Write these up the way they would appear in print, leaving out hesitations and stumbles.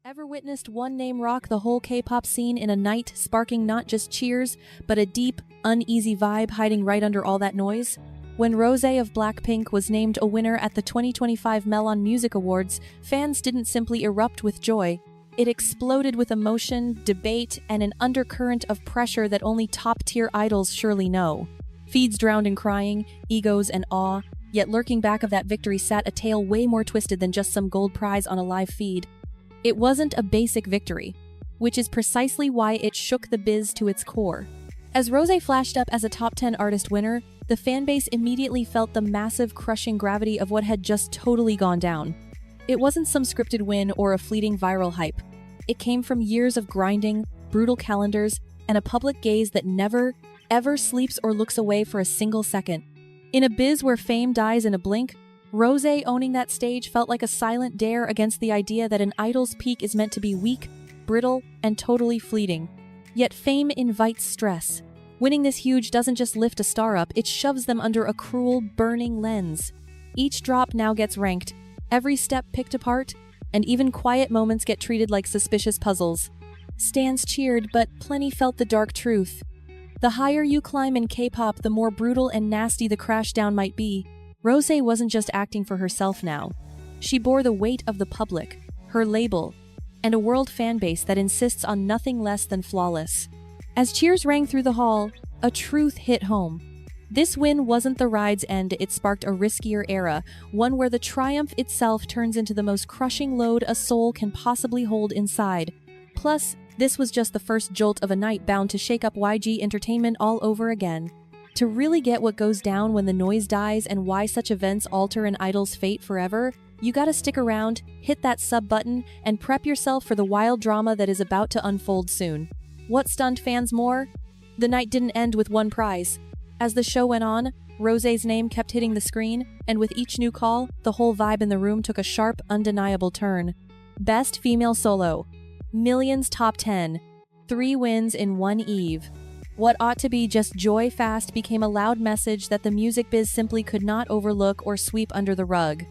Ever witnessed one name rock the whole K-pop scene in a night, sparking not just cheers, but a deep, uneasy vibe hiding right under all that noise? When Rosé of Blackpink was named a winner at the 2025 MelOn Music Awards, fans didn't simply erupt with joy. It exploded with emotion, debate, and an undercurrent of pressure that only top-tier idols surely know. Feeds drowned in crying, egos, and awe, yet lurking back of that victory sat a tale way more twisted than just some gold prize on a live feed. It wasn't a basic victory, which is precisely why it shook the biz to its core. As Rosé flashed up as a top 10 artist winner, the fanbase immediately felt the massive, crushing gravity of what had just totally gone down. It wasn't some scripted win or a fleeting viral hype. It came from years of grinding, brutal calendars, and a public gaze that never, ever sleeps or looks away for a single second. In a biz where fame dies in a blink, Rosé owning that stage felt like a silent dare against the idea that an idol's peak is meant to be weak, brittle, and totally fleeting. Yet fame invites stress. Winning this huge doesn't just lift a star up, it shoves them under a cruel, burning lens. Each drop now gets ranked, every step picked apart, and even quiet moments get treated like suspicious puzzles. Stans cheered, but plenty felt the dark truth. The higher you climb in K-pop, the more brutal and nasty the crashdown might be. Rosé wasn't just acting for herself now. She bore the weight of the public, her label, and a world fanbase that insists on nothing less than flawless. As cheers rang through the hall, a truth hit home. This win wasn't the ride's end, it sparked a riskier era, one where the triumph itself turns into the most crushing load a soul can possibly hold inside. Plus, this was just the first jolt of a night bound to shake up YG Entertainment all over again. To really get what goes down when the noise dies and why such events alter an idol's fate forever, you gotta stick around, hit that sub button, and prep yourself for the wild drama that is about to unfold soon. What stunned fans more? The night didn't end with one prize. As the show went on, Rosé's name kept hitting the screen, and with each new call, the whole vibe in the room took a sharp, undeniable turn. Best Female Solo. Millions Top 10. 3 wins in one eve. What ought to be just joy fast became a loud message that the music biz simply could not overlook or sweep under the rug.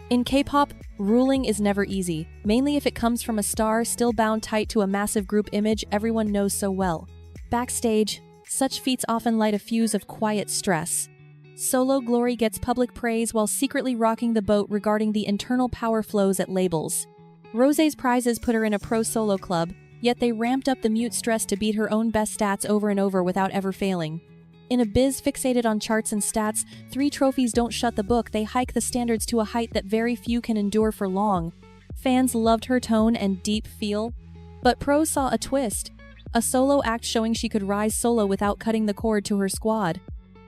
In K-pop, ruling is never easy, mainly if it comes from a star still bound tight to a massive group image everyone knows so well. Backstage, such feats often light a fuse of quiet stress. Solo glory gets public praise while secretly rocking the boat regarding the internal power flows at labels. Rosé's prizes put her in a pro-solo club, yet they ramped up the mute stress to beat her own best stats over and over without ever failing. In a biz fixated on charts and stats, 3 trophies don't shut the book, they hike the standards to a height that very few can endure for long. Fans loved her tone and deep feel. But pros saw a twist. A solo act showing she could rise solo without cutting the cord to her squad.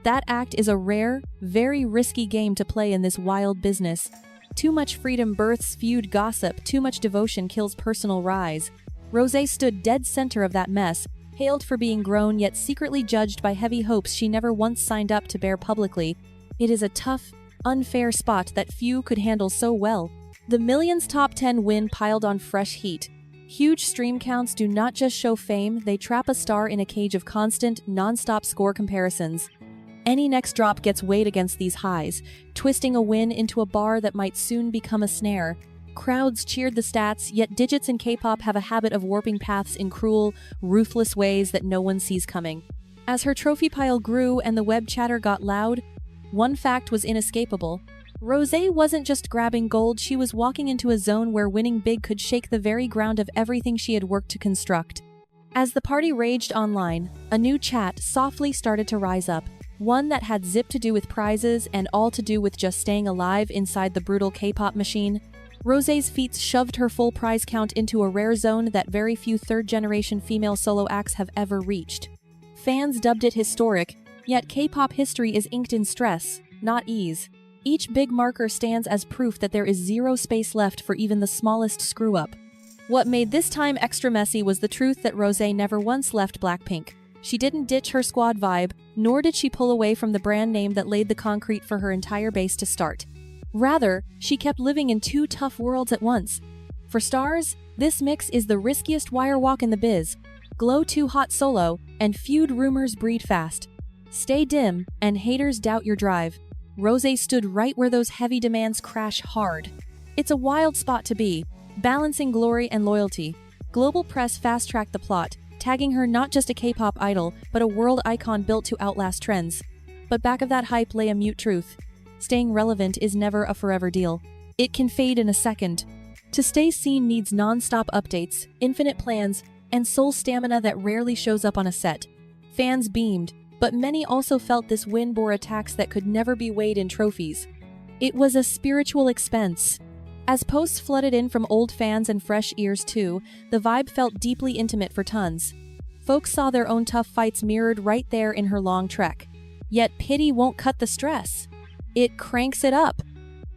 That act is a rare, very risky game to play in this wild business. Too much freedom births feud gossip, too much devotion kills personal rise. Rosé stood dead center of that mess, hailed for being grown yet secretly judged by heavy hopes she never once signed up to bear publicly. It is a tough, unfair spot that few could handle so well. The Millions Top 10 win piled on fresh heat. Huge stream counts do not just show fame, they trap a star in a cage of constant, non-stop score comparisons. Any next drop gets weighed against these highs, twisting a win into a bar that might soon become a snare. Crowds cheered the stats, yet digits in K-pop have a habit of warping paths in cruel, ruthless ways that no one sees coming. As her trophy pile grew and the web chatter got loud, one fact was inescapable. Rosé wasn't just grabbing gold, she was walking into a zone where winning big could shake the very ground of everything she had worked to construct. As the party raged online, a new chat softly started to rise up, one that had zip to do with prizes and all to do with just staying alive inside the brutal K-pop machine. Rosé's feats shoved her full prize count into a rare zone that very few third-generation female solo acts have ever reached. Fans dubbed it historic, yet K-pop history is inked in stress, not ease. Each big marker stands as proof that there is zero space left for even the smallest screw-up. What made this time extra messy was the truth that Rosé never once left Blackpink. She didn't ditch her squad vibe, nor did she pull away from the brand name that laid the concrete for her entire base to start. Rather, she kept living in 2 tough worlds at once. For stars, this mix is the riskiest wire walk in the biz. Glow too hot solo, and feud rumors breed fast. Stay dim, and haters doubt your drive. Rosé stood right where those heavy demands crash hard. It's a wild spot to be, Balancing glory and loyalty. Global press fast-tracked the plot, tagging her not just a K-pop idol, but a world icon built to outlast trends. But back of that hype lay a mute truth. Staying relevant is never a forever deal. It can fade in a second. To stay seen needs non-stop updates, infinite plans, and soul stamina that rarely shows up on a set. Fans beamed, but many also felt this win bore a tax that could never be weighed in trophies. It was a spiritual expense. As posts flooded in from old fans and fresh ears too, the vibe felt deeply intimate for tons. Folks saw their own tough fights mirrored right there in her long trek. Yet pity won't cut the stress. It cranks it up.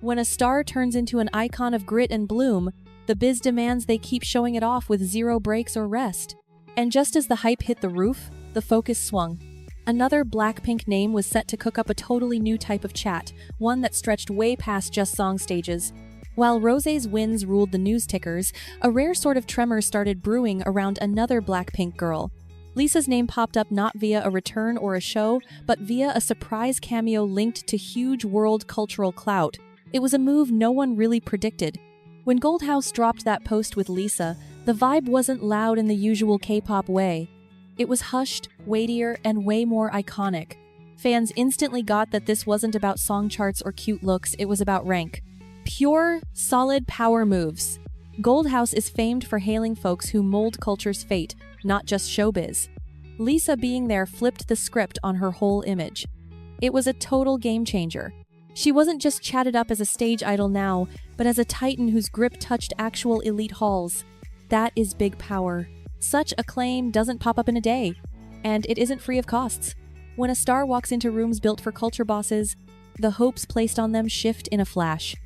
When a star turns into an icon of grit and bloom, the biz demands they keep showing it off with zero breaks or rest. And just as the hype hit the roof, the focus swung. Another Blackpink name was set to cook up a totally new type of chat, one that stretched way past just song stages. While Rosé's wins ruled the news tickers, a rare sort of tremor started brewing around another Blackpink girl. Lisa's name popped up not via a return or a show, but via a surprise cameo linked to huge world cultural clout. It was a move no one really predicted. When Goldhouse dropped that post with Lisa, the vibe wasn't loud in the usual K-pop way. It was hushed, weightier, and way more iconic. Fans instantly got that this wasn't about song charts or cute looks, it was about rank. Pure, solid power moves. Goldhouse is famed for hailing folks who mold culture's fate, not just showbiz. Lisa being there flipped the script on her whole image. It was a total game changer. She wasn't just chatted up as a stage idol now, but as a titan whose grip touched actual elite halls. That is big power. Such acclaim doesn't pop up in a day, and it isn't free of costs. When a star walks into rooms built for culture bosses, the hopes placed on them shift in a flash.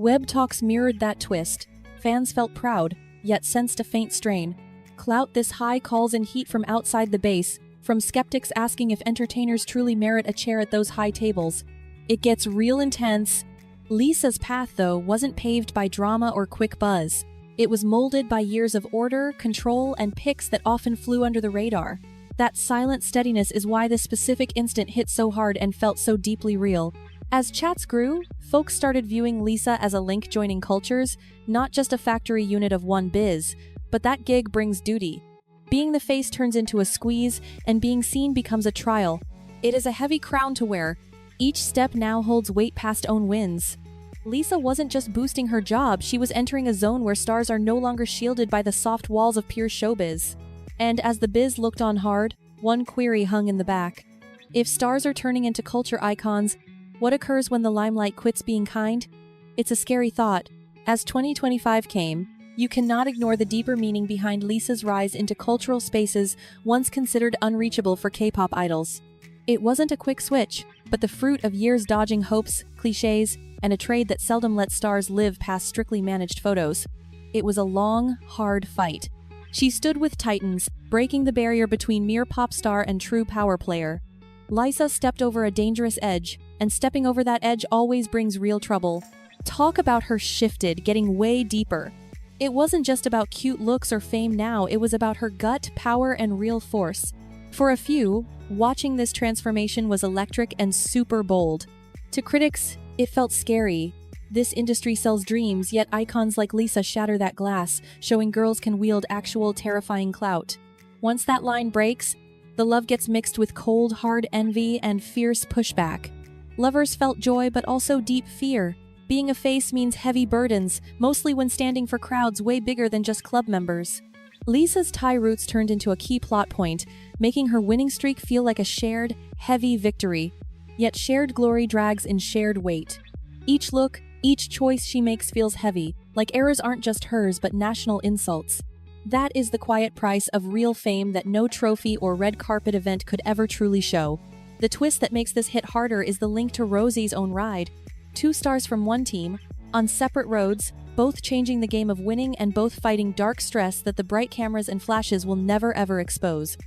Web talks mirrored that twist. Fans felt proud, yet sensed a faint strain. Clout this high calls in heat from outside the base, from skeptics asking if entertainers truly merit a chair at those high tables. It gets real intense. Lisa's path, though, wasn't paved by drama or quick buzz. It was molded by years of order, control, and picks that often flew under the radar. That silent steadiness is why this specific instant hit so hard and felt so deeply real. As chats grew, folks started viewing Lisa as a link joining cultures, not just a factory unit of one biz, but that gig brings duty. Being the face turns into a squeeze, and being seen becomes a trial. It is a heavy crown to wear. Each step now holds weight past own wins. Lisa wasn't just boosting her job, she was entering a zone where stars are no longer shielded by the soft walls of pure showbiz. And as the biz looked on hard, one query hung in the back. If stars are turning into culture icons, what occurs when the limelight quits being kind? It's a scary thought. As 2025 came, you cannot ignore the deeper meaning behind Lisa's rise into cultural spaces once considered unreachable for K-pop idols. It wasn't a quick switch, but the fruit of years dodging hopes, cliches, and a trade that seldom lets stars live past strictly managed photos. It was a long, hard fight. She stood with titans, breaking the barrier between mere pop star and true power player. Lisa stepped over a dangerous edge, and stepping over that edge always brings real trouble. Talk about her shifted, getting way deeper. It wasn't just about cute looks or fame now, it was about her gut, power, and real force. For a few, watching this transformation was electric and super bold. To critics, it felt scary. This industry sells dreams, yet icons like Lisa shatter that glass, showing girls can wield actual terrifying clout. Once that line breaks, the love gets mixed with cold, hard envy and fierce pushback. Lovers felt joy but also deep fear. Being a face means heavy burdens, mostly when standing for crowds way bigger than just club members. Lisa's Thai roots turned into a key plot point, making her winning streak feel like a shared, heavy victory. Yet shared glory drags in shared weight. Each look, each choice she makes feels heavy, like errors aren't just hers but national insults. That is the quiet price of real fame that no trophy or red carpet event could ever truly show. The twist that makes this hit harder is the link to Rosé's own ride. Two stars from one team, on separate roads, both changing the game of winning and both fighting dark stress that the bright cameras and flashes will never ever expose.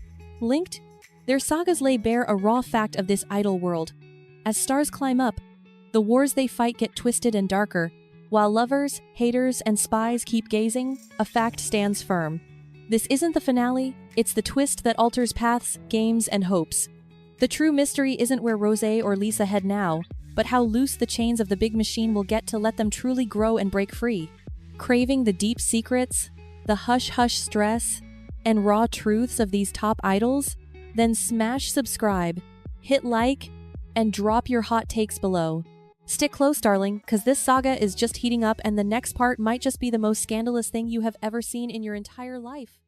Linked? Their sagas lay bare a raw fact of this idol world. As stars climb up, the wars they fight get twisted and darker. While lovers, haters, and spies keep gazing, a fact stands firm. This isn't the finale, it's the twist that alters paths, games, and hopes. The true mystery isn't where Rosé or Lisa head now, but how loose the chains of the big machine will get to let them truly grow and break free. Craving the deep secrets, the hush-hush stress, and raw truths of these top idols? Then smash subscribe, hit like, and drop your hot takes below. Stick close, darling, because this saga is just heating up and the next part might just be the most scandalous thing you have ever seen in your entire life.